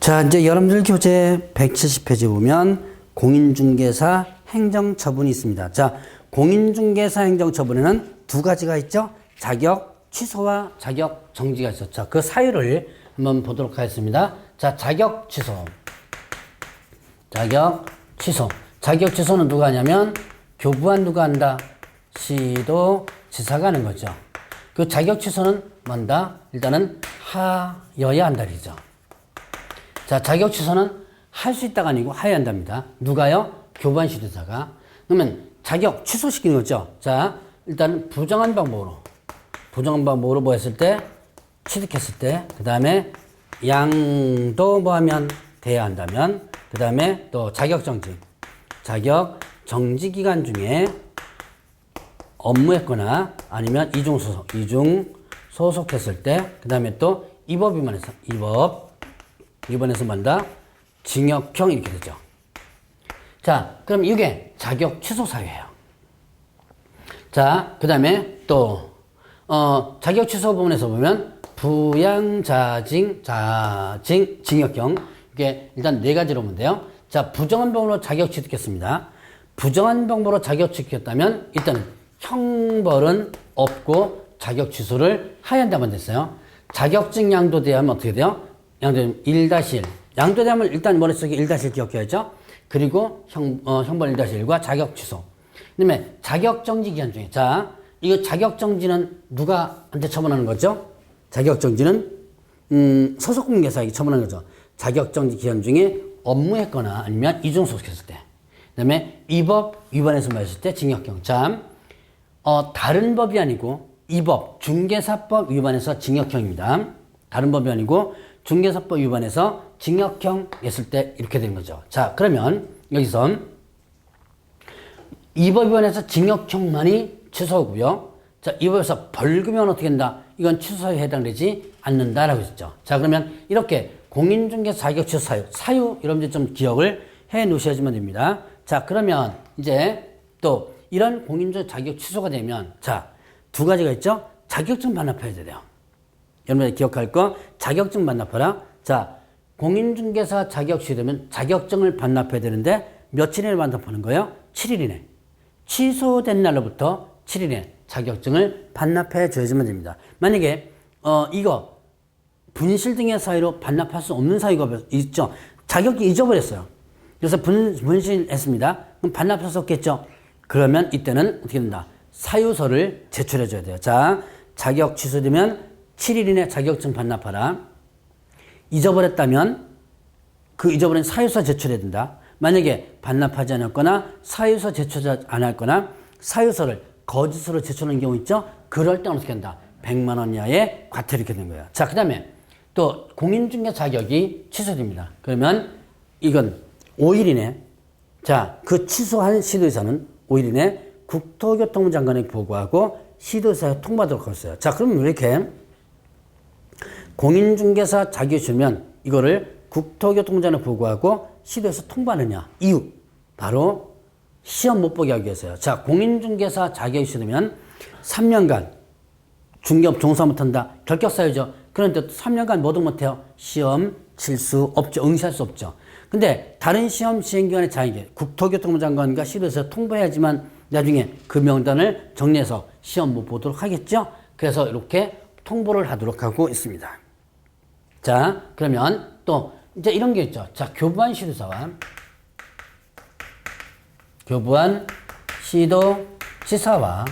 자, 이제 여러분들 교재 170페이지 보면 공인중개사 행정처분이 있습니다. 자, 공인중개사 행정처분에는 두 가지가 있죠. 자격 취소와 자격 정지가 있었죠. 자, 그 사유를 한번 보도록 하겠습니다. 자, 자격 취소. 자격 취소. 자격 취소는 누가 하냐면 교부한 누가 한다? 시도 지사가 하는 거죠. 그 자격 취소는 뭔다? 일단은 하여야 한다리죠. 자, 자격 취소는 할 수 있다가 아니고 하여야 한답니다. 누가요? 교부한 시도지사가. 그러면 자격 취소시키는 거죠. 자, 일단 부정한 방법으로 뭐 했을 때? 취득했을 때, 그 다음에 양도 뭐 하면 돼야 한다면, 그 다음에 또 자격 정지 기간 중에 업무했거나 아니면 이중 소속했을 때, 그 다음에 또 이법 위반해서 만다 징역형 이렇게 되죠. 자, 그럼 이게 자격 취소 사유예요. 자, 그 다음에 또 자격 취소 부분에서 보면 부양자징, 징역형 이게 일단 네 가지로 보면 돼요. 자, 부정한 방법으로 자격 취득했습니다. 부정한 방법으로 자격 취득했다면 일단은 형벌은 없고 자격 취소를 하여야 한다면 됐어요. 자격증 양도대하면 어떻게 돼요? 양도되면 1-1. 양도되면 일단 머릿속에 1-1 기억해야죠. 그리고 형벌 1-1과 자격 취소. 그 다음에 자격 정지 기간 중에. 자, 이거 자격 정지는 누가한테 처분하는 거죠? 자격 정지는 소속 공개사에게 처분하는 거죠. 자격 정지 기간 중에 업무했거나 아니면 이중 소속했을 때. 그 다음에 이법 위반해서 말했을 때 징역형. 자, 다른 법이 아니고 이법 중개사법 위반해서 징역형입니다. 다른 법이 아니고 중개사법 위반해서 징역형 했을 때 이렇게 되는 거죠. 자, 그러면 여기서 이법 위반해서 징역형만이 취소고요. 자, 이법에서 벌금은 어떻게 된다? 이건 취소사유에 해당되지 않는다라고 했죠. 자, 그러면 이렇게 공인중개사 자격 취소 사유 여러분들 좀 기억을 해 놓으셔야지만 됩니다. 자, 그러면 이제 또 이런 공인중개사 자격 취소가 되면 자, 두 가지가 있죠. 자격증 반납해야 돼요. 여러분들 기억할 거 자격증 반납하라. 자, 공인중개사 자격 취소되면 자격증을 반납해야 되는데 며칠 이내 반납하는 거예요? 7일 이내. 취소된 날로부터 7일 이내 자격증을 반납해 줘야지만 됩니다. 만약에 이거 분실 등의 사유로 반납할 수 없는 사유가 있죠. 자격증 잊어버렸어요. 그래서 분실했습니다. 그럼 반납할 수 없겠죠. 그러면 이때는 어떻게 된다? 사유서를 제출해 줘야 돼요. 자, 자격 취소되면 7일 이내 자격증 반납하라. 잊어버렸다면 그 잊어버린 사유서 제출해야 된다. 만약에 반납하지 않았거나 사유서 제출 안 했거나 사유서를 거짓으로 제출하는 경우 있죠. 그럴 때는 어떻게 한다? 100만 원 이하의 과태료 이렇게 되는 거예요. 자, 그 다음에 또 공인중개 자격이 취소됩니다. 그러면 이건 5일 이내 자, 그 취소한 시도의사는 5일 이내 국토교통부 장관에게 보고하고 시도의사에 통보하도록 하였어요. 자, 그럼 이렇게 공인중개사 자격이 주면 이거를 국토교통부 장관에 보고하고 시도에서 통보하느냐? 이유. 바로 시험 못 보게 하기 위해서요. 자, 공인중개사 자격이 주면 3년간 중개업 종사 못한다. 결격사유죠. 그런데 3년간 뭐도 못해요. 시험 칠 수 없죠. 응시할 수 없죠. 근데 다른 시험 시행기관의 자에게 국토교통부 장관과 시도에서 통보해야지만 나중에 그 명단을 정리해서 시험 못 보도록 하겠죠. 그래서 이렇게 통보를 하도록 하고 있습니다. 자, 그러면 또 이제 이런 게 있죠. 자, 교부한 시도지사와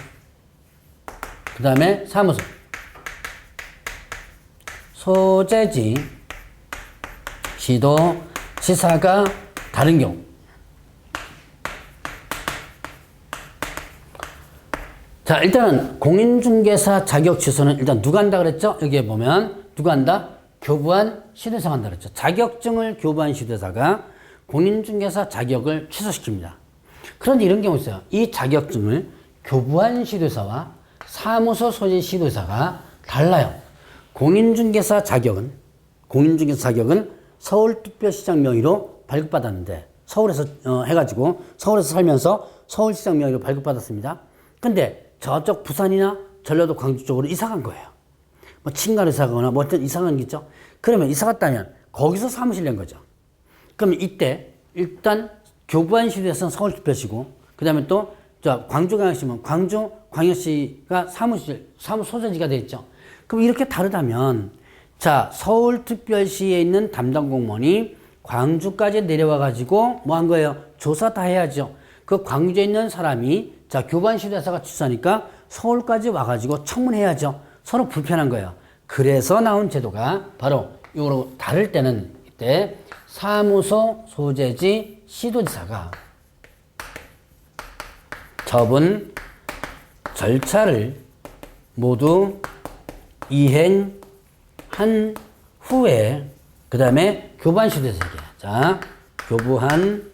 그 다음에 사무소 소재지 시도지사가 다른 경우. 자, 일단은 공인중개사 자격 취소는 일단 누가 한다 그랬죠? 여기에 보면 누가 한다? 교부한 시도사가 한다 그랬죠. 자격증을 교부한 시도사가 공인중개사 자격을 취소시킵니다. 그런데 이런 경우 있어요. 이 자격증을 교부한 시도사와 사무소 소재 시도사가 달라요. 공인중개사 자격은 서울특별시장 명의로 발급받았는데 서울에서 해가지고 서울에서 살면서 서울시장 명의로 발급받았습니다. 근데 저쪽 부산이나 전라도 광주 쪽으로 이사 간 거예요. 뭐 친가를 이사 가거나 뭐 어떤 이사 간 게 있죠. 그러면 이사 갔다면 거기서 사무실 낸 거죠. 그럼 이때 일단 교부한 시도에서는 서울특별시고 그 다음에 또 광주광역시면 광주광역시가 사무소재지가 되어 있죠. 그럼 이렇게 다르다면 자 서울특별시에 있는 담당 공무원이 광주까지 내려와 가지고 뭐 한 거예요? 조사 다 해야죠. 그 광주에 있는 사람이 자 교부한시도에서가 취소하니까 서울까지 와가지고 청문해야죠. 서로 불편한 거예요. 그래서 나온 제도가 바로 이거로 다를 때는 이때 사무소 소재지 시도지사가 처분 절차를 모두 이행한 후에 그 다음에 교부한 시도지사에게 자 교부한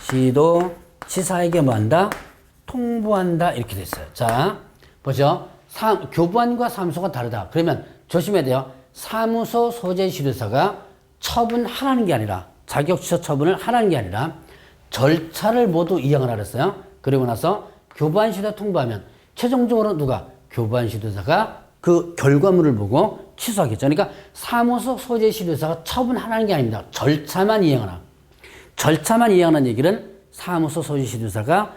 시도지사에게 뭐한다? 통보한다 이렇게 됐어요. 자 보죠. 교부한과 사무소가 다르다. 그러면 조심해야 돼요. 사무소 소재 시도지사가 처분하라는 게 아니라 자격 취소 처분을 하라는 게 아니라 절차를 모두 이행하라 그랬어요. 그리고 나서 교부한 시도 통보하면 최종적으로 누가 교부한 시도지사가 그 결과물을 보고 취소하겠죠. 그러니까 사무소 소재 시도지사가 처분하라는 게 아닙니다. 절차만 이행하라. 절차만 이행하는 얘기는 사무소 소재 시도지사가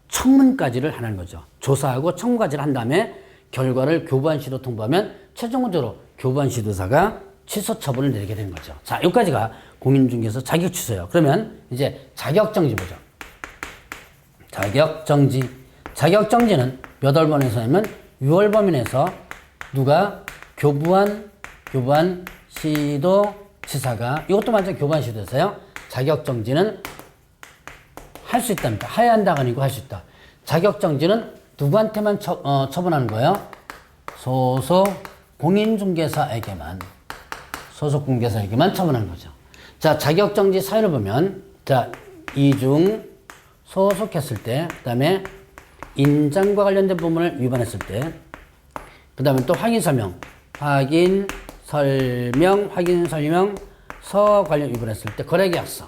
청문까지를 하는 거죠. 조사하고 청문까지를 한 다음에 결과를 교부한 시도 통보하면 최종적으로 교부한 시도지사가 취소 처분을 내리게 되는 거죠. 자, 여기까지가 공인중개사 자격 취소예요. 그러면 이제 자격정지 보죠. 자격정지. 자격정지는 몇 월 범위에서냐면 6월 범위에서 누가 교부한 시도지사가 이것도 마찬가지 교부한 시도지사예요. 자격정지는 할 수 있답니다. 해야 한다가 아니고 할 수 있다. 자격정지는 누구한테만 처분하는 거예요? 소속 공인중개사에게만 처분하는 거죠. 자, 자격정지 사유를 보면 자, 이중 소속했을 때, 그 다음에 인장과 관련된 부분을 위반했을 때, 그 다음에 또 확인설명서 관련 위반했을 때, 거래계약서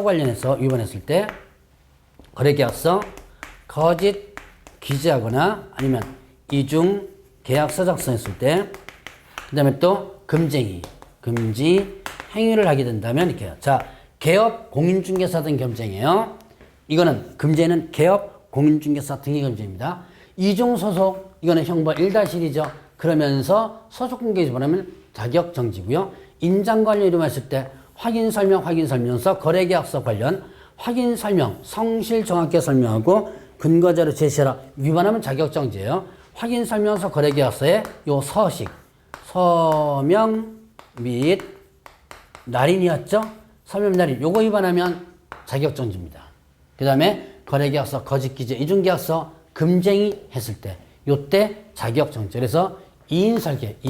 관련해서 위반했을 때, 거래계약서 거짓 기재하거나 아니면 이중 계약서 작성했을 때, 그 다음에 또 금지 행위를 하게 된다면 이렇게 해요. 자, 개업 공인중개사 등 겸쟁이에요. 이거는 금지는 개업 공인중개사 등의 겸쟁입니다. 이중 소속 이거는 형벌 1-1이죠. 그러면서 소속 공개 위반하면 자격 정지고요. 인장 관련 이름했을 때 확인설명서 거래계약서 관련 확인설명 성실 정확하게 설명하고 근거자료 제시하라 위반하면 자격 정지예요. 확인설명서 거래계약서에 요 서명 및 날인이었죠. 서명 날인 요거 위반하면 자격 정지입니다. 그 다음에 거래계약서 거짓기재 이중계약서 금쟁이 했을 때 요때 자격 정지. 그래서 이인설계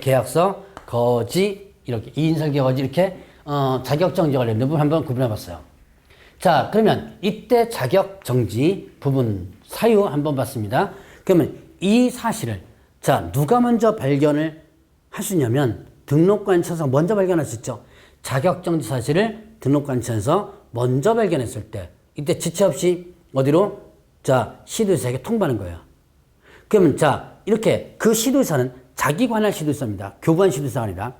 계약서 거짓 이렇게 이인설계 거짓 이렇게 자격 정지 관련된 부분 한번 구분해 봤어요. 자, 그러면 이때 자격 정지 부분 사유 한번 봤습니다. 그러면 이 사실을 자, 누가 먼저 발견을 할 수 있냐면 등록관청에서 먼저 발견할 수 있죠. 자격정지 사실을 등록관청에서 먼저 발견했을 때 이때 지체 없이 어디로? 자, 시도지사에게 통보하는 거예요. 그러면 자, 이렇게 그 시도지사는 자기 관할 시도지사입니다. 교부한 시도지사가 아니라.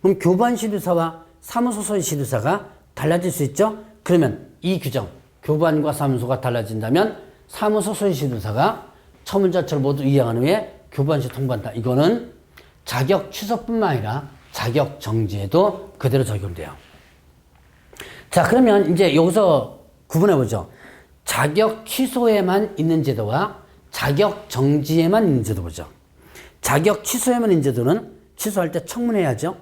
그럼 교부한 시도지사와 사무소 소재 시도지사가 달라질 수 있죠? 그러면 이 규정, 교부한과 사무소가 달라진다면 사무소 소재 시도지사가 처분 절차를 모두 이행한 후에 교부한 시도 통보한다. 이거는 자격 취소뿐만 아니라 자격 정지에도 그대로 적용돼요. 자, 그러면 이제 여기서 구분해보죠. 자격 취소에만 있는 제도와 자격 정지에만 있는 제도 보죠. 자격 취소에만 있는 제도는 취소할 때 청문해야죠.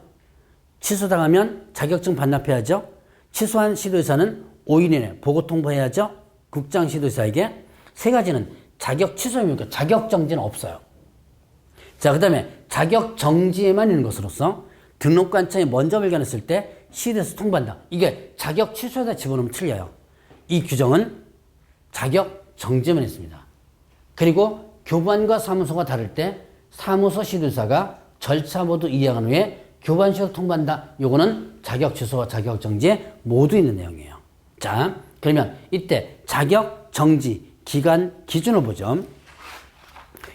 취소당하면 자격증 반납해야죠. 취소한 시도지사는 5일 이내 보고 통보해야죠. 국장 시도지사에게. 세 가지는 자격 취소입니까? 자격 정지는 없어요. 자, 그 다음에 자격 정지에만 있는 것으로서 등록관청이 먼저 발견했을 때 시도에서 통보한다. 이게 자격 취소에다 집어넣으면 틀려요. 이 규정은 자격 정지에만 있습니다. 그리고 교부한과 사무소가 다를 때 사무소 시도지사가 절차 모두 이행한 후에 교부한 시도 통보한다. 요거는 자격 취소와 자격 정지에 모두 있는 내용이에요. 자, 그러면 이때 자격 정지 기간 기준을 보죠.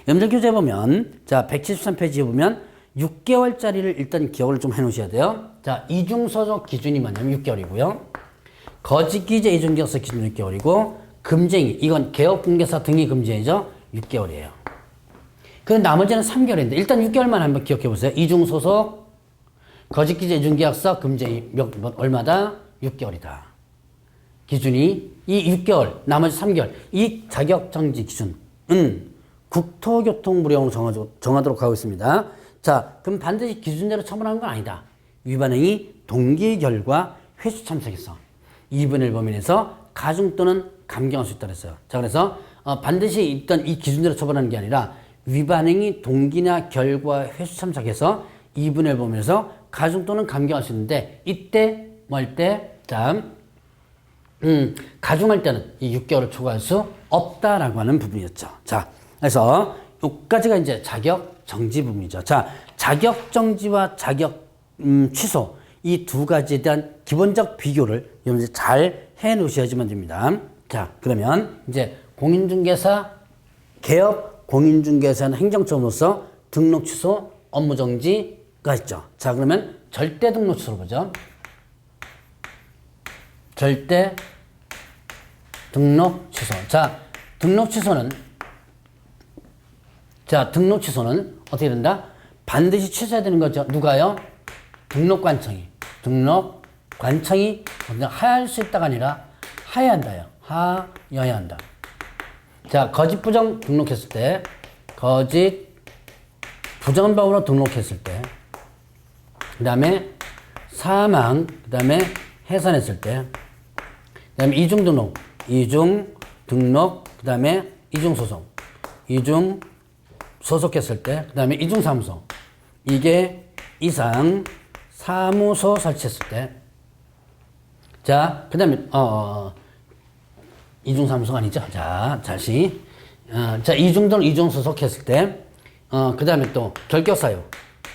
여러분들 교재 보면, 자, 173페이지에 보면 6개월짜리를 일단 기억을 좀 해 놓으셔야 돼요. 자, 이중소속 기준이 뭐냐면 6개월이고요. 거짓기재 이중계약서 기준 6개월이고, 금쟁이, 이건 개업공개사 등기 금쟁이죠. 6개월이에요. 그 나머지는 3개월인데, 일단 6개월만 한번 기억해 보세요. 이중소속, 거짓기재 이중계약서 금쟁이 얼마다? 6개월이다. 기준이 이 6개월, 나머지 3개월, 이 자격정지 기준은 국토교통부령으로 정하도록 하고 있습니다. 자, 그럼 반드시 기준대로 처분하는 건 아니다. 위반행위 동기 결과 회수 참석했어. 2분의 1 범위 내에서 가중 또는 감경할 수 있다 그랬어요. 자, 그래서 반드시 일단 이 기준대로 처분하는 게 아니라 위반행위 동기나 결과 회수 참석해서 2분의 1 범위 내에서 가중 또는 감경할 수 있는데, 이때 뭐 할 때? 자, 가중할 때는 이 6개월을 초과할 수 없다라고 하는 부분이었죠. 자, 그래서 여기까지가 이제 자격 정지 부분이죠. 자, 자격 정지와 자격 취소, 이 두 가지에 대한 기본적 비교를 여러분들 잘 해 놓으셔야지만 됩니다. 자, 그러면 이제 공인중개사, 개업 공인중개사는 행정처로서 등록 취소, 업무 정지가 있죠. 자, 그러면 절대 등록 취소로 보죠. 절대 등록 취소. 자, 등록 취소는 어떻게 된다? 반드시 취소해야 되는 거죠. 누가요? 등록관청이. 등록관청이 하야할 수 있다가 아니라 하야해야 한다요. 하여야 한다. 자, 거짓 부정 등록했을 때, 거짓 부정범으로 등록했을 때, 그 다음에 사망, 그 다음에 해산했을 때, 그 다음에 이중 등록, 그 다음에 이중 소속했을 때, 그 다음에 이중사무소, 이게 이상 사무소 설치했을 때, 자, 그 다음에 이중사무소가 아니죠. 자, 다시 자, 이중소속했을 때, 그 다음에 또 결격사유,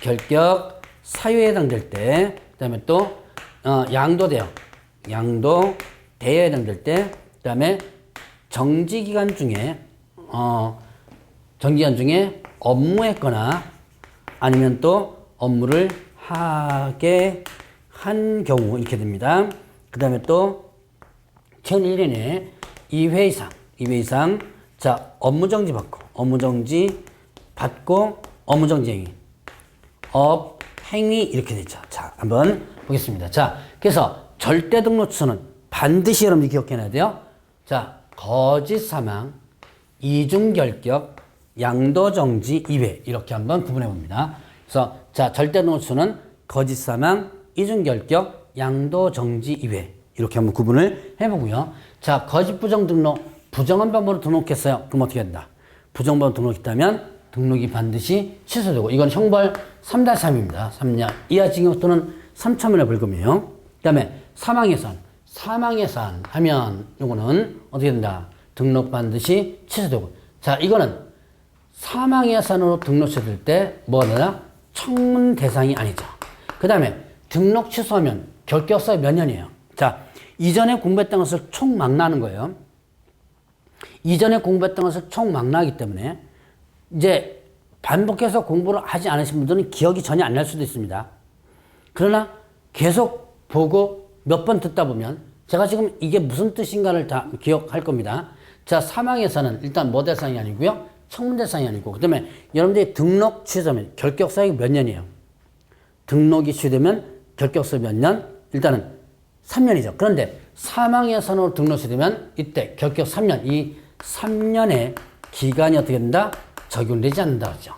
결격사유에 해당될 때, 그 다음에 또 양도대여 해당될 때, 그 다음에 정지기간 중에 업무했거나 아니면 또 업무를 하게 한 경우 이렇게 됩니다. 그 다음에 또 최근 1년에 2회 이상 자, 업무정지 받고 업무정지 행위 이렇게 되죠. 자, 한번 보겠습니다. 자, 그래서 절대 등록 취소는 반드시 여러분들이 기억해놔야 돼요. 자, 거짓 사망, 이중 결격, 양도 정지 2회 이렇게 한번 구분해 봅니다. 그래서 자, 절대 등록 취소는 거짓 사망, 이중 결격, 양도 정지 2회 이렇게 한번 구분을 해 보고요. 자, 거짓 부정 등록, 부정한 방법으로 등록했어요. 그럼 어떻게 된다? 부정범으로 등록했다면 등록이 반드시 취소되고, 이건 형벌 3-3입니다. 3년 이하 징역 또는 3,000원의 벌금이에요. 그 다음에 사망해산 하면 요거는 어떻게 된다? 등록 반드시 취소되고. 자, 이거는 사망해산으로 등록 취소될 때 뭐가 되나? 청문 대상이 아니죠. 그 다음에 등록 취소하면 결격사유 몇 년이에요? 자, 이전에 공부했던 것을 총 망라하는 거예요. 이전에 공부했던 것을 총 망라하기 때문에 이제 반복해서 공부를 하지 않으신 분들은 기억이 전혀 안 날 수도 있습니다. 그러나 계속 보고 몇 번 듣다 보면 제가 지금 이게 무슨 뜻인가를 다 기억할 겁니다. 자, 사망해서는 일단 뭐 대상이 아니고요. 청문 대상이 아니고, 그 다음에 여러분들이 등록 취소되면 결격사유 몇 년이에요? 등록이 취소되면 결격사유 몇 년? 일단은 3년이죠. 그런데 사망해서는 등록 취소되면 이때 결격 3년, 이 3년의 기간이 어떻게 된다? 적용되지 않는다 그러죠.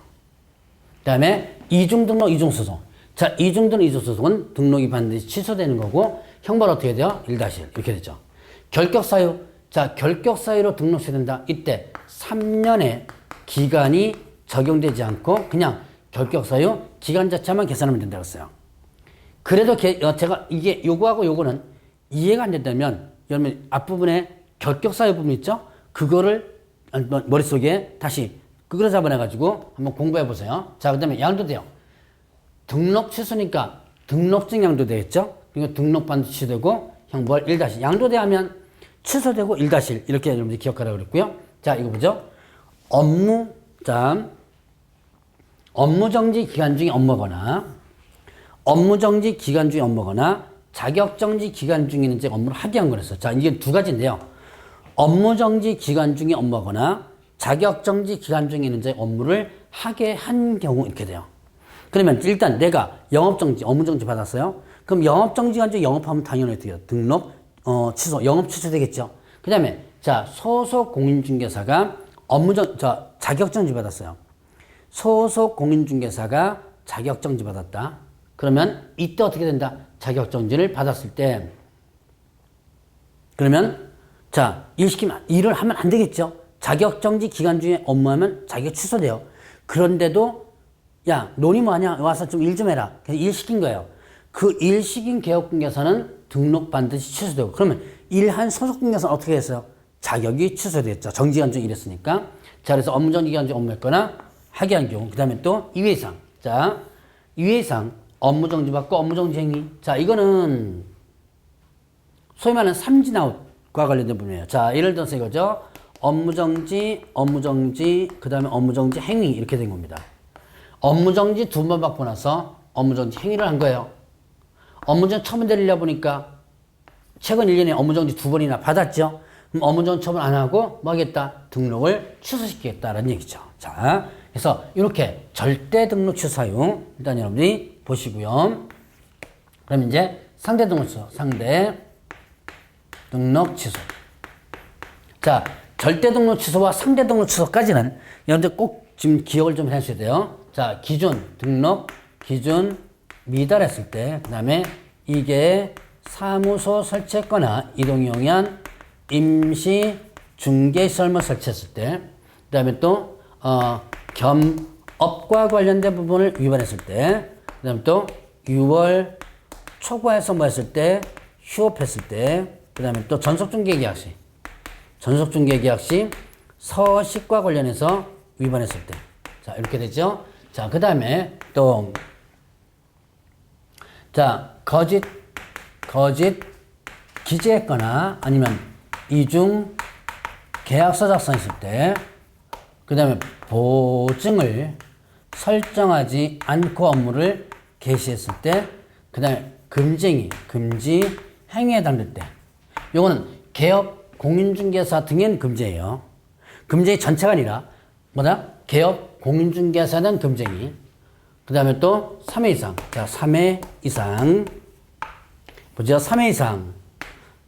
그 다음에 이중등록, 이중소송. 자, 이중등록, 이중소송은 등록이 반드시 취소되는 거고, 형벌 어떻게 돼요? 1-1 이렇게 되죠. 결격사유. 자, 결격사유로 등록 취소된다. 이때 3년의 기간이 적용되지 않고 그냥 결격사유 기간 자체만 계산하면 된다고 했어요. 그래도 제가 이게 요거하고 요거는 이해가 안 된다면 여러분 앞부분에 결격사유 부분 있죠? 그거를 머릿속에 다시 그거를 잡아내가지고 한번 공부해 보세요. 자, 그 다음에 양도대요. 등록 취소니까 등록증 양도되겠죠? 그리고 등록 반드시 취소되고 형벌 1-. 양도대 하면 취소되고 1-1 이렇게 여러분들이 기억하라고 그랬고요. 자, 이거 보죠. 업무 자, 업무정지 기간 중에 업무거나, 업무정지 기간 중에 업무거나, 자격정지 기간 중에 이제 업무를 하게 한 거랬어. 자, 이게 두 가지인데요. 업무정지 기간 중에 업무거나, 자격정지 기간 중에 이제 업무를 하게 한 경우 이렇게 돼요. 그러면 일단 내가 영업정지, 업무정지 받았어요. 그럼 영업정지 기간 중에 영업하면 당연히 어떻게 해요? 등록, 취소, 영업 취소되겠죠. 그 다음에, 자, 소속 공인중개사가 자격정지 받았어요. 소속 공인중개사가 자격정지 받았다. 그러면 이때 어떻게 된다? 자격정지를 받았을 때 그러면 자, 일을 하면 안 되겠죠. 자격정지 기간 중에 업무하면 자격 취소돼요. 그런데도 야, 너니 뭐하냐? 와서 좀 일 좀 해라. 그래서 일 시킨 거예요. 그 일 시킨 개업공개사는 등록 반드시 취소되고 그러면 일한 소속공개사는 어떻게 했어요? 자격이 취소됐죠. 정지기간 중에 일했으니까. 자, 그래서 업무정지기간 중에 업무했거나 하게 한 경우. 그 다음에 또 이외상. 자, 이외상 업무정지 받고 업무정지 행위. 자, 이거는 소위 말하는 삼진아웃과 관련된 부분이에요. 자, 예를 들어서 이거죠. 업무정지, 그 다음에 업무정지 행위 이렇게 된 겁니다. 업무정지 2번 받고 나서 업무정지 행위를 한 거예요. 업무정지 처분 내리려 보니까 최근 1년에 업무정지 2번이나 받았죠. 그럼 업무정지 처분 안 하고 뭐 하겠다? 등록을 취소시키겠다라는 얘기죠. 자, 그래서 이렇게 절대 등록 취소 사유 일단 여러분들이 보시고요. 그럼 이제 상대 등록 취소, 상대 등록 취소. 자, 절대 등록 취소와 상대 등록 취소까지는 여러분들 꼭 지금 기억을 좀 하셔야 돼요. 자, 기준 등록, 기준 미달했을 때, 그 다음에 이게 사무소 설치했거나 이동이 용이한 임시 중개시설물 설치했을 때, 그 다음에 또 겸업과 관련된 부분을 위반했을 때, 그 다음에 또 6월 초과해서 뭐 했을 때, 휴업했을 때, 그 다음에 또 전속중개계약 시 서식과 관련해서 위반했을 때. 자, 이렇게 되죠. 자, 그 다음에 또, 자, 거짓 기재했거나 아니면 이중 계약서 작성했을 때, 그 다음에 보증을 설정하지 않고 업무를 개시했을 때, 그 다음에 금지 행위에 해당될 때, 요거는 개업 공인중개사 등엔 금지예요. 금지 전체가 아니라 뭐다? 개업 공인중개사는 금지행위. 그 다음에 또 3회 이상. 자, 3회 이상. 보죠. 3회 이상.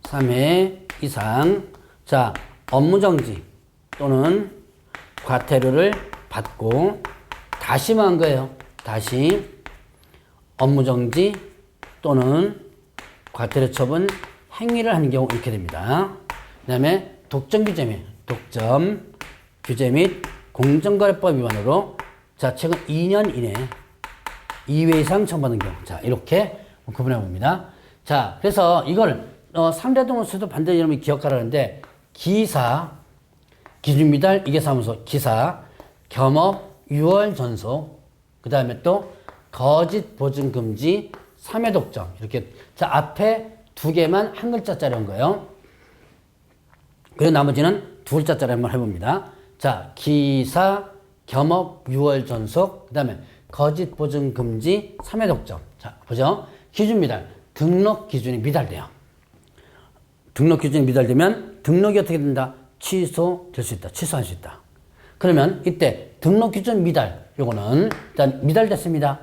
3회 이상. 자, 업무정지 또는 과태료를 받고 다시 뭐 한 거예요? 다시 업무정지 또는 과태료 처분 행위를 하는 경우 이렇게 됩니다. 그 다음에 독점 규제 및 공정거래법 위반으로 자, 최근 2년 이내 2회 이상 처벌받은 경우. 자, 이렇게 구분해 봅니다. 자, 그래서 이걸 상대 등록서도 반드시 여러분이 기억하라는데 기사, 기준 미달, 이게 사무소, 기사, 겸업, 6월 전속, 그 다음에 또 거짓 보증 금지, 3회 독점. 이렇게. 자, 앞에 두 개만 한 글자짜리 한 거예요. 그리고 나머지는 두 글자짜리 한번 해봅니다. 자, 기사, 겸업, 6월 전속, 그 다음에 거짓 보증 금지, 3회 독점. 자, 보죠. 기준 미달. 등록 기준이 미달돼요. 등록 기준이 미달되면 등록이 어떻게 된다? 취소될 수 있다. 취소할 수 있다. 그러면 이때 등록 기준 미달. 요거는 일단 미달됐습니다.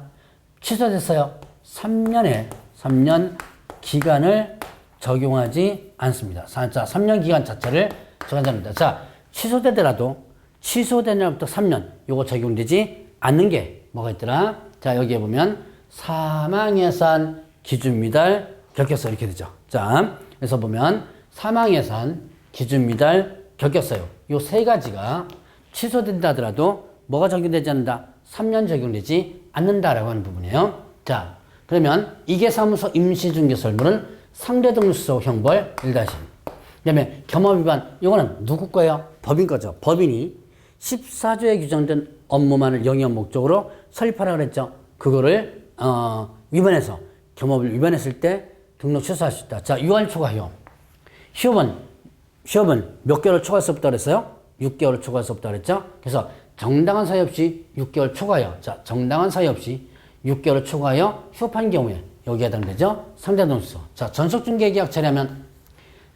취소됐어요. 3년 기간을 적용하지 않습니다. 자, 3년 기간 자체를 적용하지 않습니다. 자, 취소되더라도 취소된 날부터 3년 요거 적용되지 않는 게 뭐가 있더라? 자, 여기에 보면 사망예산 기준 미달 결격서 이렇게 되죠. 자, 그래서 보면 사망예산 기준 미달 결격서요. 요 세 가지가 취소된다 하더라도 뭐가 적용되지 않는다? 3년 적용되지 않는다라고 하는 부분이에요. 자, 그러면 이게 사무소 임시중개설물은 상대등록소 형벌 1-1. 그 다음에 겸업 위반, 이거는 누구 거예요? 법인 거죠. 법인이 14조에 규정된 업무만을 영위한 목적으로 설립하라 그랬죠. 그거를 위반해서 겸업을 위반했을 때 등록 취소할 수 있다. 자, 6월 초과 휴업은 몇 개월 초과할 수 없다 그랬어요? 6개월 초과할 수 없다 그랬죠. 그래서 정당한 사유 없이 6개월 초과하여, 자, 정당한 사유 없이 6개월 초과하여 휴업한 경우에 여기에 해당되죠? 상대동수서. 자, 전속중개계약 처리하면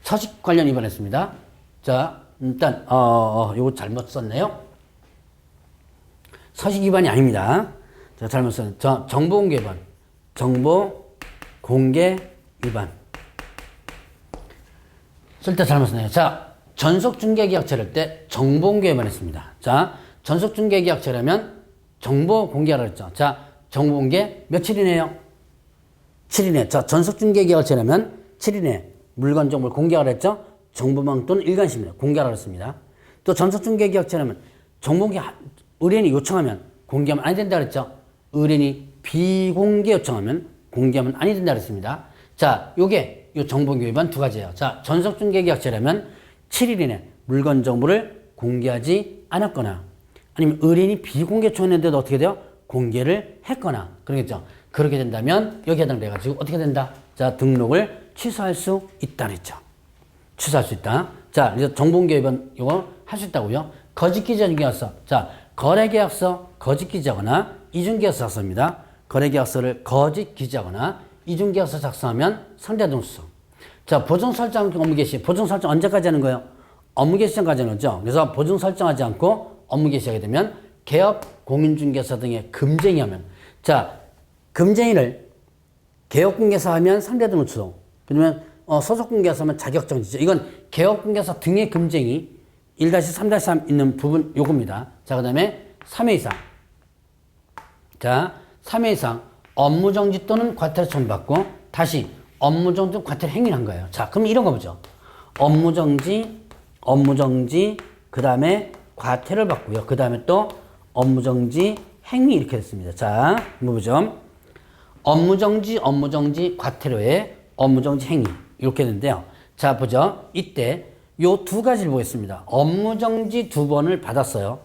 서식 관련 위반했습니다. 자, 일단 요거 잘못 썼네요. 서식 위반이 아닙니다. 자, 잘못 썼네요. 정보공개 위반. 정보공개 위반. 쓸 때 잘못 썼네요. 자, 전속중개계약 처리할 때 정보공개 위반했습니다. 자, 전속중개계약 처리하면 정보공개하라 그랬죠. 자, 정보공개 며칠이네요? 7일이네. 자, 전속중개계약을 처리하면 7일에 물건 정보를 공개하라 했죠. 정보망 또는 일간시입니다. 공개하라 그랬습니다. 또 전속중개계약 처리하면 정보공개 의뢰인이 요청하면 공개하면 아니 된다 그랬죠. 의뢰인이 비공개 요청하면 공개하면 아니 된다 그랬습니다. 자, 요게 요 정보공개 위반 두 가지예요. 자, 전속중개계약 처리하면 7일 이내 물건 정보를 공개하지 않았거나 아니면 의뢰인이 비공개 요청했는데도 어떻게 돼요? 공개를 했거나 그러겠죠. 그렇게 된다면 여기에 해당돼가지고 어떻게 된다? 자, 등록을 취소할 수 있다 그랬죠. 취소할 수 있다. 자, 그래서 정보공개 위반 이거 할 수 있다고요. 거짓기자 계약서. 자, 거래계약서 거짓기자거나 이중계약서 작성입니다. 거래계약서를 거짓기자거나 이중계약서 작성하면 상대동수서. 자, 보증 설정 업무 개시. 보증 설정 언제까지 하는 거예요? 업무 개시 전까지 하는 거죠. 그래서 보증 설정하지 않고 업무 개시하게 되면 개업, 공인중개사 등의 금쟁이 하면, 자, 금쟁이를 개업공개사 하면 상대등록취소. 그러면 소속공개사 하면 자격정지죠. 이건 개업공개사 등의 금쟁이 1-3-3 있는 부분 요겁니다. 자, 그 다음에 3회 이상. 자, 3회 이상 업무정지 또는 과태료 처분받고 다시 업무정지 과태료 행위를 한 거예요. 자, 그럼 이런 거 보죠. 업무정지, 그 다음에 과태료를 받고요. 그 다음에 또 업무정지 행위 이렇게 됐습니다. 자, 한번 보죠. 업무정지, 과태료에 업무정지 행위 이렇게 되는데요. 자, 보죠. 이때 요 두 가지를 보겠습니다. 업무정지 2번을 받았어요.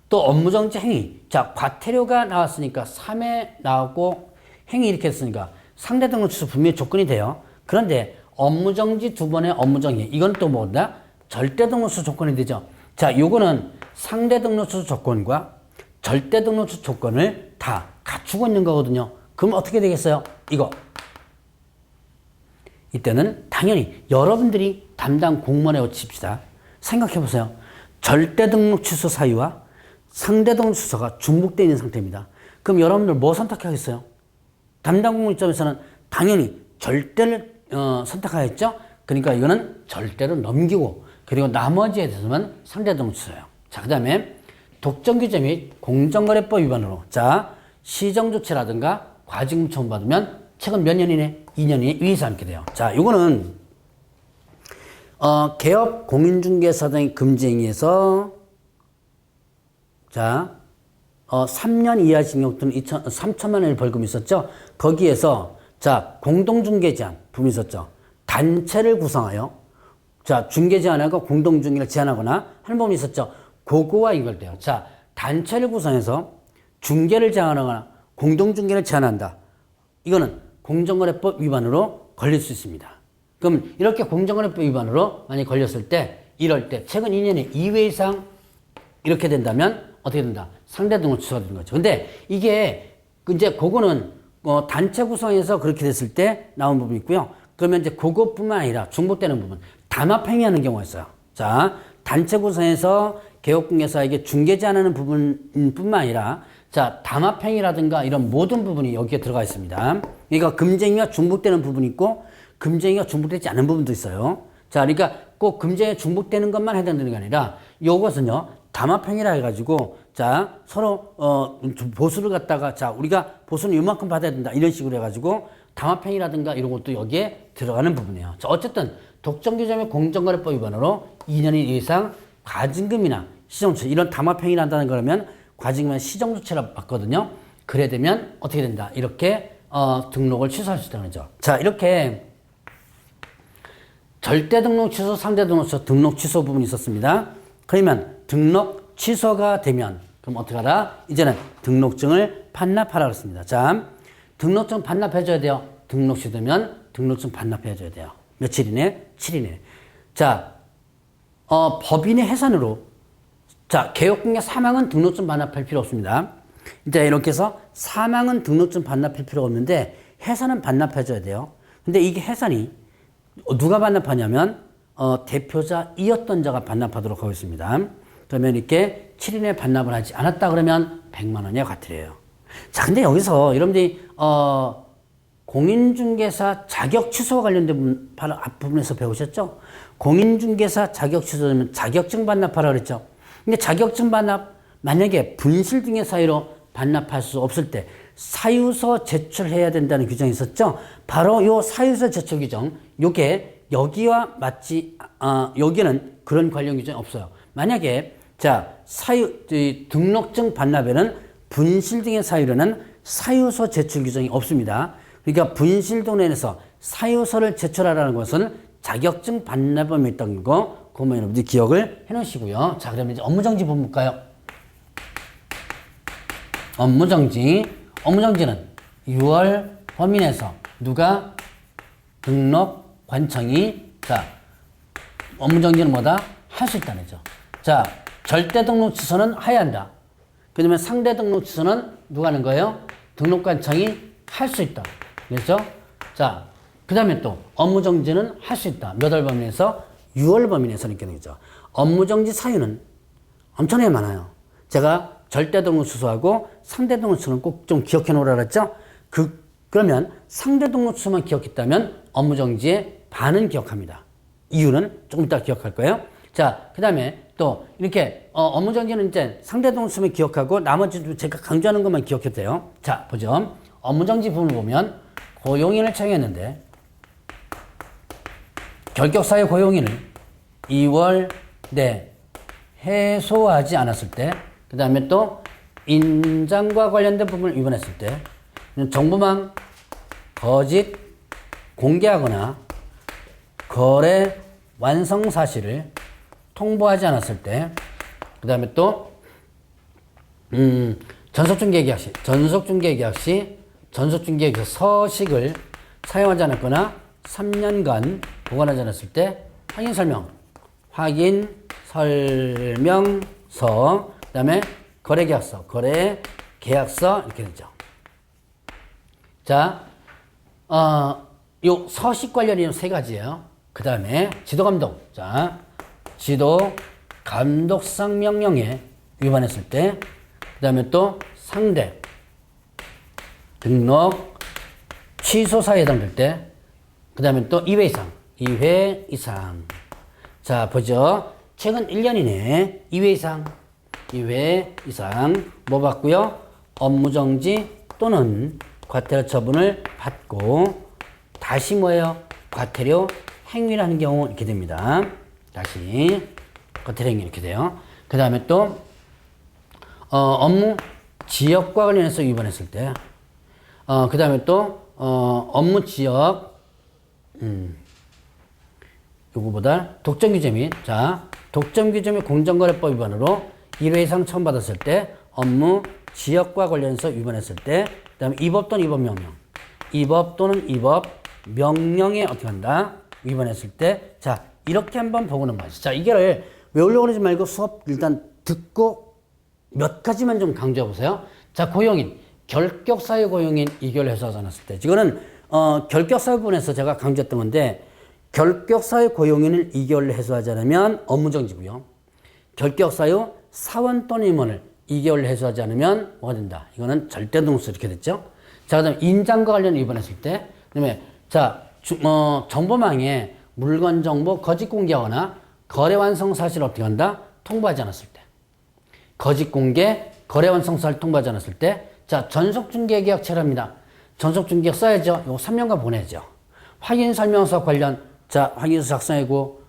또 업무정지 행위. 자, 과태료가 나왔으니까 3회 나왔고 행위 이렇게 했으니까 상대등록 취소 분명히 조건이 돼요. 그런데 업무정지 2번의 업무정지 이건 또 뭐다? 절대등록취소 조건이 되죠. 자, 요거는 상대등록취소 조건과 절대등록취소 조건을 다 갖추고 있는 거거든요. 그럼 어떻게 되겠어요? 이거. 이때는 당연히 여러분들이 담당 공무원에 칩시다. 생각해보세요. 절대등록 취소 사유와 상대등록 취소가 중복되어 있는 상태입니다. 그럼 여러분들 뭐 선택하겠어요? 담당 공무원 입장에서는 당연히 절대를 선택하겠죠? 그러니까 이거는 절대로 넘기고 그리고 나머지에 대해서만 상대등록 취소예요. 자, 그 다음에 독점규제 및 공정거래법 위반으로 자 시정조치라든가 과징금 처분받으면 최근 몇 년 이내? 2년 이내 위에서 돼요. 자, 요거는 개업 공인중개사 등의 금지행위에서 자 3년 이하 징역 또는 3천만 원의 벌금이 있었죠. 거기에서 자 공동중개 제한 부분이 있었죠. 단체를 구성하여 자 중개 제한하고 공동중개를 제한하거나 하는 부분이 있었죠. 그거와 연결돼요. 자, 단체를 구성해서 중개를 제한하거나 공동중개를 제한한다. 이거는 공정거래법 위반으로 걸릴 수 있습니다. 그럼 이렇게 공정거래법 위반으로 만약 걸렸을 때 이럴 때 최근 2년에 2회 이상 이렇게 된다면 어떻게 된다? 상대등록 취소가 되는 거죠. 근데 이게 이제 그거는 단체 구성해서 그렇게 됐을 때 나온 부분이 있고요. 그러면 이제 그것뿐만 아니라 중복되는 부분 담합행위하는 경우가 있어요. 자, 단체 구성해서 개업공개사에게 중개 제한하는 부분뿐만 아니라 자 담합행위라든가 이런 모든 부분이 여기에 들어가 있습니다. 그러니까 금쟁이와 중복되는 부분이 있고 금쟁이가 중복되지 않은 부분도 있어요. 자, 그러니까 꼭 금쟁이 중복되는 것만 해당되는 게 아니라 요것은요 담합행위라 해가지고 자 서로 보수를 갖다가 자 우리가 보수는 이만큼 받아야 된다 이런 식으로 해가지고 담합행위라든가 이런 것도 여기에 들어가는 부분이에요. 자, 어쨌든 독점규제 및 공정거래법 위반으로 2년 이상 과징금이나 시정조치 이런 담합행위를 한다는 거라면 과징금이나 시정조치라고 봤거든요. 그래 되면 어떻게 된다? 이렇게 등록을 취소할 수 있다는 거죠. 자, 이렇게 절대 등록 취소, 상대 등록 취소, 등록 취소 부분이 있었습니다. 그러면 등록 취소가 되면 그럼 어떻게 하라? 이제는 등록증을 반납하라 그랬습니다. 자, 등록증 반납해줘야 돼요. 등록 취소되면 등록증 반납해줘야 돼요. 며칠 이내? 7일 이내. 자, 법인의 해산으로 자, 개업공개 사망은 등록증 반납할 필요 없습니다. 이제 이렇게 해서 사망은 등록증 반납할 필요가 없는데 해산은 반납해줘야 돼요. 근데 이게 해산이 누가 반납하냐면 대표자이었던 자가 반납하도록 하겠습니다. 그러면 이렇게 7인에 반납을 하지 않았다 그러면 100만 원이 과태료예요. 자, 근데 여기서 여러분들이 공인중개사 자격 취소와 관련된 바로 앞부분에서 배우셨죠? 공인중개사 자격 취소되면 자격증 반납하라 그랬죠? 근데 자격증 반납 만약에 분실 등의 사유로 반납할 수 없을 때 사유서 제출해야 된다는 규정이 있었죠? 바로 요 사유서 제출 규정, 요게 여기와 맞지, 여기는 그런 관련 규정이 없어요. 만약에, 자, 등록증 반납에는 분실 등의 사유로는 사유서 제출 규정이 없습니다. 그러니까 분실 등에서 사유서를 제출하라는 것은 자격증 반납범에 있다는 거, 그것만 여러분들이 기억을 해 놓으시고요. 자, 그러면 이제 업무정지 부분 볼까요? 업무정지는 6월 범위 내에서 누가 등록관청이 자 업무정지는 뭐다? 할 수 있다는 거죠. 자, 절대 등록 취소는 해야 한다. 그 다음에 상대 등록 취소는 누가 하는 거예요? 등록관청이 할 수 있다. 그렇죠? 자, 그 다음에 또 업무정지는 할 수 있다. 몇 월 범위 내에서? 6월 범위 내에서 이렇게 되죠. 업무정지 사유는 엄청나게 많아요. 제가 절대 등록 취소하고 상대 등록 취소는 꼭 좀 기억해 놓으라 그랬죠? 그러면 상대 등록 취소만 기억했다면 업무정지의 반은 기억합니다. 이유는 조금 이따 기억할 거예요. 자, 그 다음에 또 이렇게 업무정지는 이제 상대 등록 취소만 기억하고 나머지 제가 강조하는 것만 기억해도 돼요. 자, 보죠. 업무정지 부분을 보면 고용인을 채용했는데 결격사유 고용인을 2월 내 해소하지 않았을 때, 그 다음에 또 인장과 관련된 부분을 위반했을 때, 정보망 거짓 공개하거나 거래 완성 사실을 통보하지 않았을 때, 그 다음에 또 전속중개계약 시 서식을 사용하지 않았거나 3년간 보관하지 않았을 때 확인 설명서, 그 다음에 거래계약서 이렇게 되죠. 자, 요 서식 관련이 세 가지예요. 그 다음에 지도감독. 자, 지도감독상 명령에 위반했을 때, 그 다음에 또 상대 등록 취소 사유에 해당될 때, 그 다음에 또 2회 이상. 자, 보죠. 최근 1년 이내에 2회 이상 뭐 받고요? 업무정지 또는 과태료 처분을 받고 다시 뭐예요? 과태료 행위를 하는 경우 이렇게 됩니다. 다시 과태료 행위 이렇게 돼요. 그 다음에 또 업무 지역과 관련해서 위반했을 때, 그 다음에 또 업무 지역 요거보다 독점규제 및 독점규제 및 공정거래법 위반으로 1회 이상 처음받았을 때, 업무 지역과 관련해서 위반했을 때, 그 다음에 이법 또는 이법 명령에 어떻게 한다? 위반했을 때, 자, 이렇게 한번 보고는 말이죠. 자, 이거를 외우려고 그러지 말고 수업 일단 듣고 몇 가지만 좀 강조해 보세요. 자, 고용인, 결격사유 고용인 이결 해소하지 않았을 때. 이거는, 결격사유 부분에서 제가 강조했던 건데, 결격사유 고용인을 이결 해소하지 않으면 업무정지고요. 결격사유 사원 또는 임원을 2개월 해소하지 않으면 뭐가 된다? 이거는 절대등록서 이렇게 됐죠? 자, 그 다음에 인장과 관련 위반했을 때, 그 다음에, 자, 정보망에 물건 정보 거짓 공개하거나 거래 완성 사실을 어떻게 한다? 통보하지 않았을 때. 거짓 공개, 거래 완성 사실 통보하지 않았을 때, 자, 전속중개계약 체결합니다. 전속중개계약 써야죠? 이거 3년간 보내죠. 확인 설명서 관련, 자, 확인서 작성하고,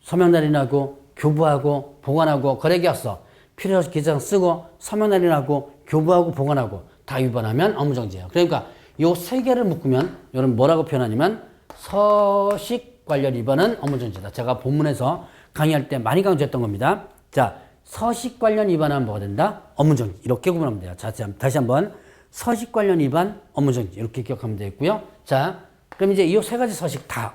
서명 날인하고, 교부하고, 보관하고, 거래계약서, 필요한 기장 쓰고, 서명 날인하고, 교부하고, 보관하고, 다 위반하면 업무정지예요. 그러니까 요 세 개를 묶으면, 여러분 뭐라고 표현하냐면, 서식 관련 위반은 업무정지다. 제가 본문에서 강의할 때 많이 강조했던 겁니다. 자, 서식 관련 위반하면 뭐가 된다? 업무정지. 이렇게 구분하면 돼요. 자, 다시 한번. 서식 관련 위반, 업무정지. 이렇게 기억하면 되겠고요. 자, 그럼 이제 이 세 가지 서식 다,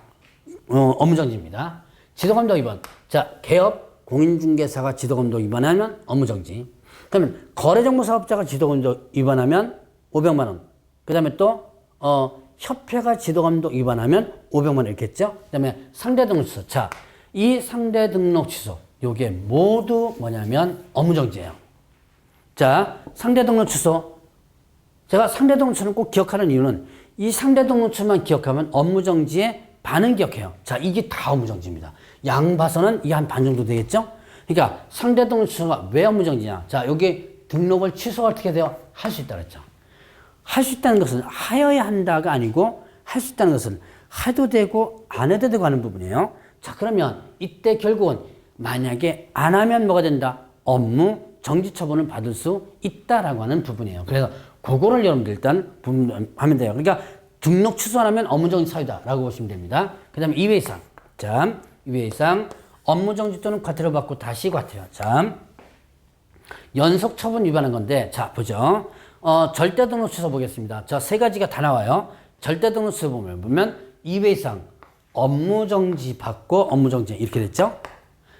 업무정지입니다. 지도감독 위반. 자, 개업, 공인중개사가 지도검도 위반하면 업무정지. 그러면 거래정보사업자가 지도검도 위반하면 500만 원. 그 다음에 또 협회가 지도검도 위반하면 500만 원 이렇게 했죠. 그 다음에 상대등록 취소. 자, 이 상대등록 취소 요게 모두 뭐냐면 업무정지예요. 자, 상대등록 취소. 제가 상대등록 취소를 꼭 기억하는 이유는 이 상대등록 취소만 기억하면 업무정지의 반은 기억해요. 자, 이게 다 업무정지입니다. 양 봐서는 이 한 반 정도 되겠죠? 그러니까 상대등록 취소가 왜 업무정지냐? 자, 여기 등록을 취소가 어떻게 돼요? 할 수 있다 그랬죠. 할 수 있다는 것은 하여야 한다가 아니고 할 수 있다는 것은 해도 되고 안 해도 되고 하는 부분이에요. 자, 그러면 이때 결국은 만약에 안 하면 뭐가 된다? 업무 정지 처분을 받을 수 있다라고 하는 부분이에요. 그래서 그거를 여러분들 일단 하면 돼요. 그러니까 등록 취소 안 하면 업무정지 사유다라고 보시면 됩니다. 그 다음에 2회 이상. 자, 2회 이상 업무정지 또는 과태료 받고 다시 과태료. 자, 연속 처분 위반한 건데, 자, 보죠. 절대등록 취소 보겠습니다. 자, 세 가지가 다 나와요. 절대등록 취소 보면 2회 이상 업무정지 받고 업무정지 이렇게 됐죠.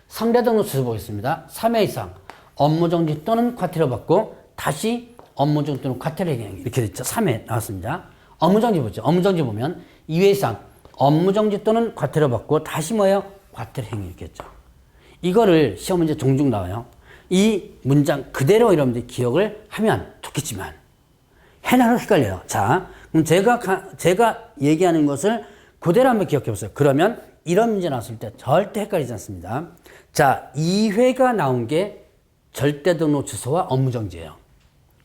상대등록 취소 보겠습니다. 3회 이상 업무정지 또는 과태료 받고 다시 업무정지 또는 과태료 이렇게 됐죠. 3회 나왔습니다. 업무정지 보죠. 업무정지 보면 2회 이상 업무정지 또는 과태료 받고 다시 뭐예요? 과태료 행위 이렇게 했죠. 이거를 시험 문제 종종 나와요. 이 문장 그대로 여러분들이 기억을 하면 좋겠지만 해나로 헷갈려요. 자, 그럼 제가 얘기하는 것을 그대로 한번 기억해 보세요. 그러면 이런 문제 나왔을 때 절대 헷갈리지 않습니다. 자, 2회가 나온 게 절대등록 취소와 업무정지예요.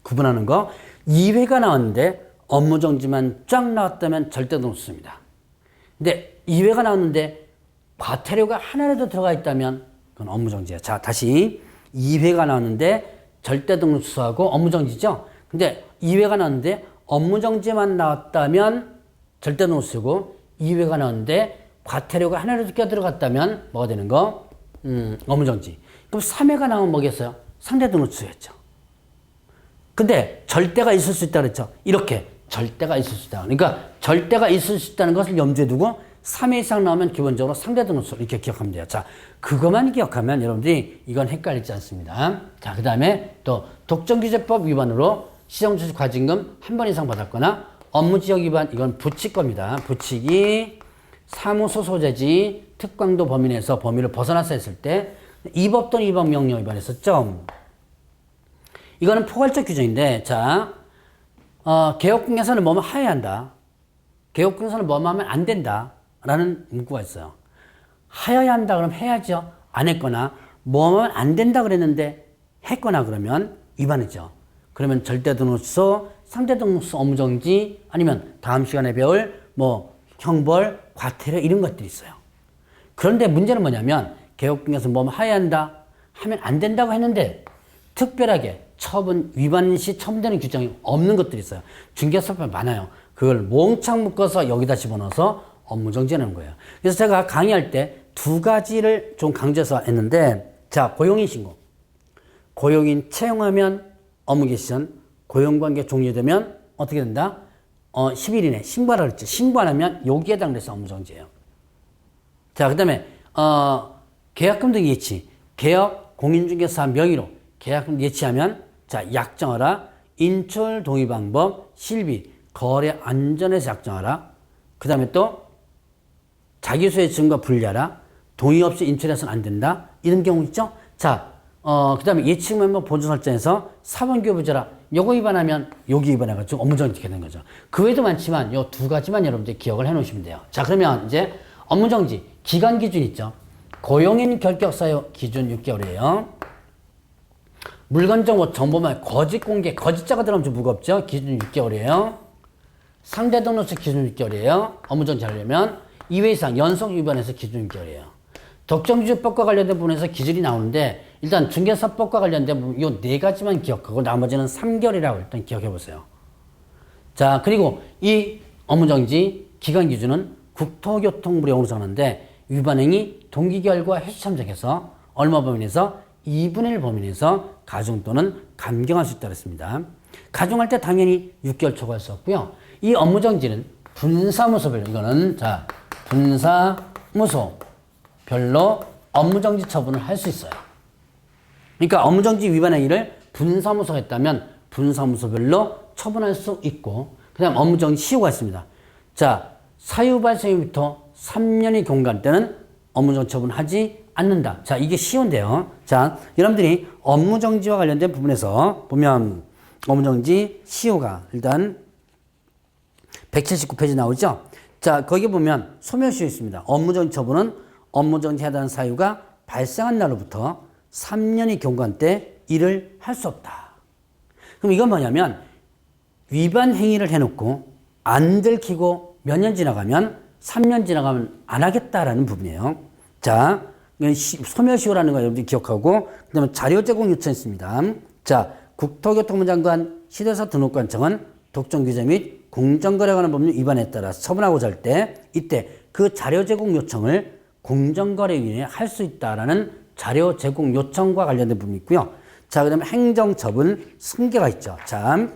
구분하는 거. 2회가 나왔는데 업무정지만 쫙 나왔다면 절대등록 취소입니다. 근데 2회가 나왔는데 과태료가 하나라도 들어가 있다면 그건 업무정지예요. 자, 다시 2회가 나왔는데 절대등록 취소하고 업무정지죠. 근데 2회가 나왔는데 업무정지만 나왔다면 절대등록 취소고 2회가 나왔는데 과태료가 하나라도 껴들어갔다면 뭐가 되는 거? 업무정지. 그럼 3회가 나오면 뭐겠어요? 상대등록 취소였죠. 근데 절대가 있을 수 있다 그랬죠. 이렇게 절대가 있을 수 있다. 그러니까 절대가 있을 수 있다는 것을 염두에 두고 3회 이상 나오면 기본적으로 상대등록 취소 이렇게 기억하면 돼요. 자, 그것만 기억하면 여러분들이 이건 헷갈리지 않습니다. 자, 그 다음에 또 독점규제법 위반으로 시정주식 과징금 한 번 이상 받았거나 업무지역 위반 이건 부칙 겁니다. 부칙이 사무소 소재지 특광도 범위 내에서 범위를 벗어나서 했을 때 이 법 또는 이 법 명령 위반했었죠. 이거는 포괄적 규정인데, 자, 개업공개서는 뭐뭐 하여야 한다. 개업공개서는 뭐뭐 하면 안 된다. 라는 문구가 있어요. 하여야 한다 그러면 해야죠. 안 했거나 뭐뭐 하면 안 된다 그랬는데 했거나 그러면 위반했죠. 그러면 절대등록 취소, 상대등록 취소 업무정지 아니면 다음 시간에 배울 뭐 형벌, 과태료 이런 것들이 있어요. 그런데 문제는 뭐냐면 개업공개서 뭐뭐 하여야 한다 하면 안 된다고 했는데 특별하게 처분, 위반 시 처분되는 규정이 없는 것들이 있어요. 중개사법에 많아요. 그걸 몽창 묶어서 여기다 집어넣어서 업무정지하는 거예요. 그래서 제가 강의할 때 두 가지를 좀 강조해서 했는데, 자, 고용인 신고. 고용인 채용하면 업무 개시 전 고용관계 종료되면 어떻게 된다? 10일 이내 신고하라고 했죠. 신고 안 하면 여기에 해당돼서 업무정지예요. 자, 그 다음에 계약금 등 예치. 개업 공인중개사 명의로 계약금 예치하면 자, 약정하라. 인출 동의 방법, 실비, 거래 안전에서 약정하라. 그 다음에 또 자기소의 증거 분리하라. 동의 없이 인출해서는 안 된다. 이런 경우 있죠? 자, 그 다음에 예측 멤버 보조 설정에서 사본교부제라. 요거 위반하면 여기 위반해가지고 업무정지 되는 거죠. 그 외에도 많지만 요 두 가지만 여러분들 기억을 해 놓으시면 돼요. 자, 그러면 이제 업무정지 기간 기준 있죠? 고용인 결격 사유 기준 6개월이에요. 물건 정보만 거짓 공개, 거짓자가 들어가면 좀 무겁죠? 기준 6개월이에요. 상대 등록서 기준 6개월이에요. 업무정지 하려면 2회 이상 연속 위반해서 기준 6개월이에요. 독점규제법과 관련된 부분에서 기준이 나오는데 일단 중개사법과 관련된 이 네 가지만 기억하고 나머지는 3개월이라고 일단 기억해 보세요. 자, 그리고 이 업무정지 기간 기준은 국토교통부령으로 정하는데 위반행위 동기결과 해수 참작해서 얼마 범위 내에서 2분의 1 범위 내에서 가중 또는 감경할 수 있다고 했습니다. 가중할 때 당연히 6개월 초과할 수 없고요. 이 업무정지는 분사무소별로 이거는 자 분사무소 별로 업무정지 처분을 할 수 있어요. 그러니까 업무정지 위반 행위를 분사무소가 했다면 분사무소별로 처분할 수 있고, 그 다음 업무정지 시효가 있습니다. 자, 사유 발생부터 3년이 경과할 때는 업무정지 처분하지 않는다. 자, 이게 시효인데요. 자, 여러분들이 업무정지와 관련된 부분에서 보면 업무정지 시효가 일단 179페이지 나오죠. 자, 거기 보면 소멸시효 있습니다. 업무정지 처분은 업무정지 해당 사유가 발생한 날로부터 3년이 경과한 때 일을 할 수 없다. 그럼 이건 뭐냐면 위반 행위를 해놓고 안 들키고 몇 년 지나가면 3년 지나가면 안 하겠다라는 부분이에요. 자, 소멸시효라는 거 여러분들이 기억하고, 그 다음에 자료 제공 요청 있습니다. 자, 국토교통부 장관 시도사 등록관청은 독점규제 및 공정거래 관한 법률 위반에 따라 처분하고자 할 때 이때 그 자료 제공 요청을 공정거래위원회에 할 수 있다라는 자료 제공 요청과 관련된 부분이 있고요. 자, 그 다음에 행정처분 승계가 있죠. 자,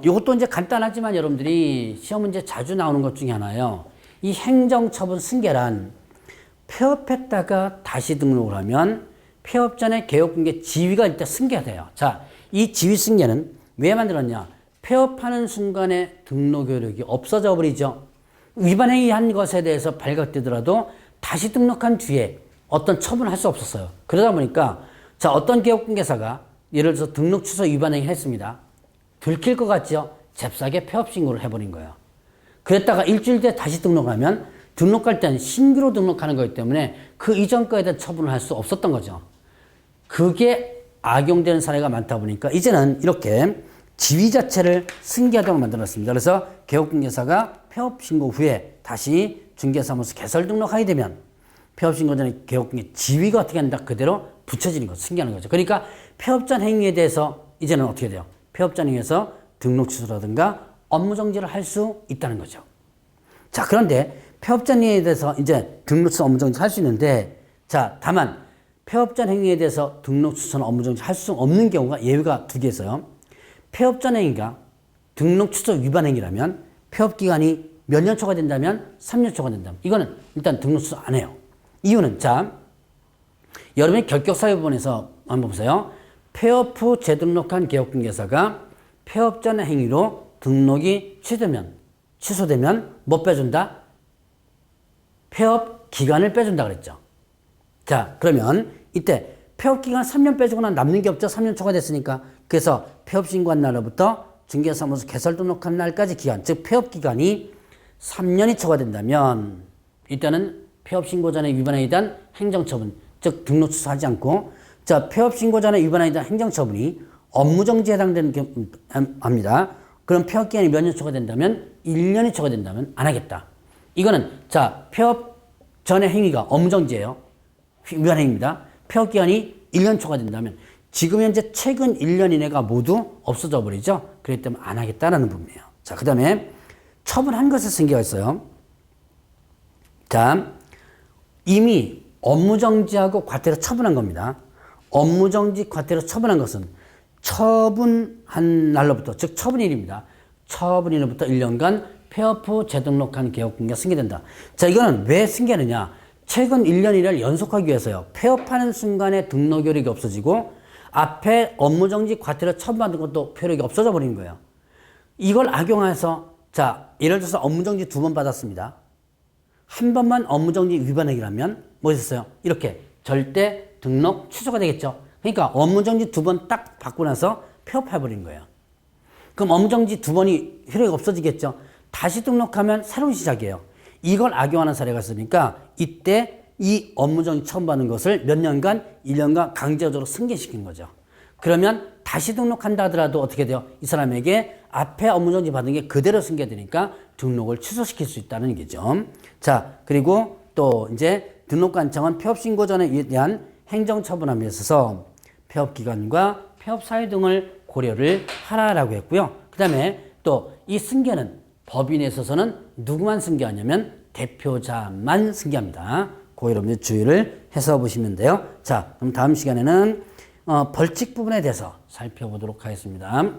요것도 이제 간단하지만 여러분들이 시험 문제 자주 나오는 것 중에 하나예요. 이 행정처분 승계란 폐업했다가 다시 등록을 하면 폐업 전에 개업공개 지위가 일단 승계가 돼요. 자, 이 지위 승계는 왜 만들었냐? 폐업하는 순간에 등록 효력이 없어져 버리죠. 위반 행위한 것에 대해서 발각되더라도 다시 등록한 뒤에 어떤 처분을 할 수 없었어요. 그러다 보니까 자, 어떤 개업공개사가 예를 들어서 등록 취소 위반 행위를 했습니다. 들킬 것 같죠? 잽싸게 폐업 신고를 해버린 거예요. 그랬다가 일주일 뒤에 다시 등록하면 등록할 때는 신규로 등록하는 거기 때문에 그 이전 거에 대한 처분을 할 수 없었던 거죠. 그게 악용되는 사례가 많다 보니까 이제는 이렇게 지위 자체를 승계하도록 만들었습니다. 그래서 개업공개사가 폐업 신고 후에 다시 중개사무소 개설 등록하게 되면 폐업 신고 전에 개업공개 지위가 어떻게 한다? 그대로 붙여지는 거, 승계하는 거죠. 그러니까 폐업 전 행위에 대해서 이제는 어떻게 돼요? 폐업 전 행위에서 등록 취소라든가 업무 정지를 할 수 있다는 거죠. 자, 그런데 폐업 전 행위에 대해서 이제 등록 취소 업무 정지 할 수 있는데, 자, 다만 폐업 전 행위에 대해서 등록 취소나 업무 정지 할 수 없는 경우가 예외가 두 개 있어요. 폐업 전 행위가 등록 취소 위반 행위라면 폐업 기간이 몇 년 초가 된다면 3년 초가 된다면 이거는 일단 등록 취소 안 해요. 이유는 자, 여러분이 결격사유법원에서 한번 보세요. 폐업 후 재등록한 개업공개사가 폐업 전 행위로 등록이 취소되면 뭐 빼준다? 폐업 기간을 빼준다 그랬죠. 자, 그러면 이때 폐업 기간 3년 빼주거나 남는 게 없죠. 3년 초가 됐으니까. 그래서 폐업 신고한 날로부터 중개사무소 개설 등록한 날까지 기간, 즉 폐업 기간이 3년이 초과된다면 이때는 폐업 신고 전에 위반에 대한 행정처분, 즉 등록 취소하지 않고, 자, 폐업 신고 전에 위반에 대한 행정처분이 업무정지에 해당되는 합니다. 그럼 폐업 기간이 몇 년 초과된다면 1년이 초과된다면 안 하겠다. 이거는 자, 폐업 전의 행위가 업무정지예요. 위반 행위입니다. 폐업 기간이 1년 초과된다면 지금 현재 최근 1년 이내가 모두 없어져 버리죠. 그렇기 때문에 안 하겠다라는 부분이에요. 자, 그 다음에 처분한 것에 승계가 있어요. 자, 이미 업무정지하고 과태료 처분한 겁니다. 업무정지 과태료 처분한 것은 처분한 날로부터, 즉 처분일입니다. 처분일로부터 1년간 폐업 후 재등록한 개업공개가 승계된다. 자, 이거는 왜 승계하느냐? 최근 1년 이내를 연속하기 위해서요. 폐업하는 순간에 등록 효력이 없어지고 앞에 업무정지 과태료 처분받은 것도 효력이 없어져 버리는 거예요. 이걸 악용해서 자, 예를 들어서 업무정지 2번 받았습니다. 한 번만 업무정지 위반행위라면 뭐 있었어요? 이렇게 절대 등록 취소가 되겠죠. 그러니까 업무정지 2번 딱 받고 나서 폐업해버린 거예요. 그럼 업무정지 2번이 효력이 없어지겠죠. 다시 등록하면 새로운 시작이에요. 이걸 악용하는 사례가 있으니까 이때 이 업무정지 처음 받는 것을 몇 년간, 1년간 강제적으로 승계시킨 거죠. 그러면 다시 등록한다 하더라도 어떻게 돼요? 이 사람에게 앞에 업무정지 받은 게 그대로 승계되니까 등록을 취소시킬 수 있다는 얘기죠. 자, 그리고 또 이제 등록관청은 폐업신고 전에 대한 행정처분함에 있어서 폐업기간과 폐업사유 등을 고려를 하라라고 했고요. 그 다음에 또 이 승계는 법인에 있어서는 누구만 승계하냐면 대표자만 승계합니다. 그 여러분들 주의를 해서 보시면 돼요. 자, 그럼 다음 시간에는 벌칙 부분에 대해서 살펴보도록 하겠습니다.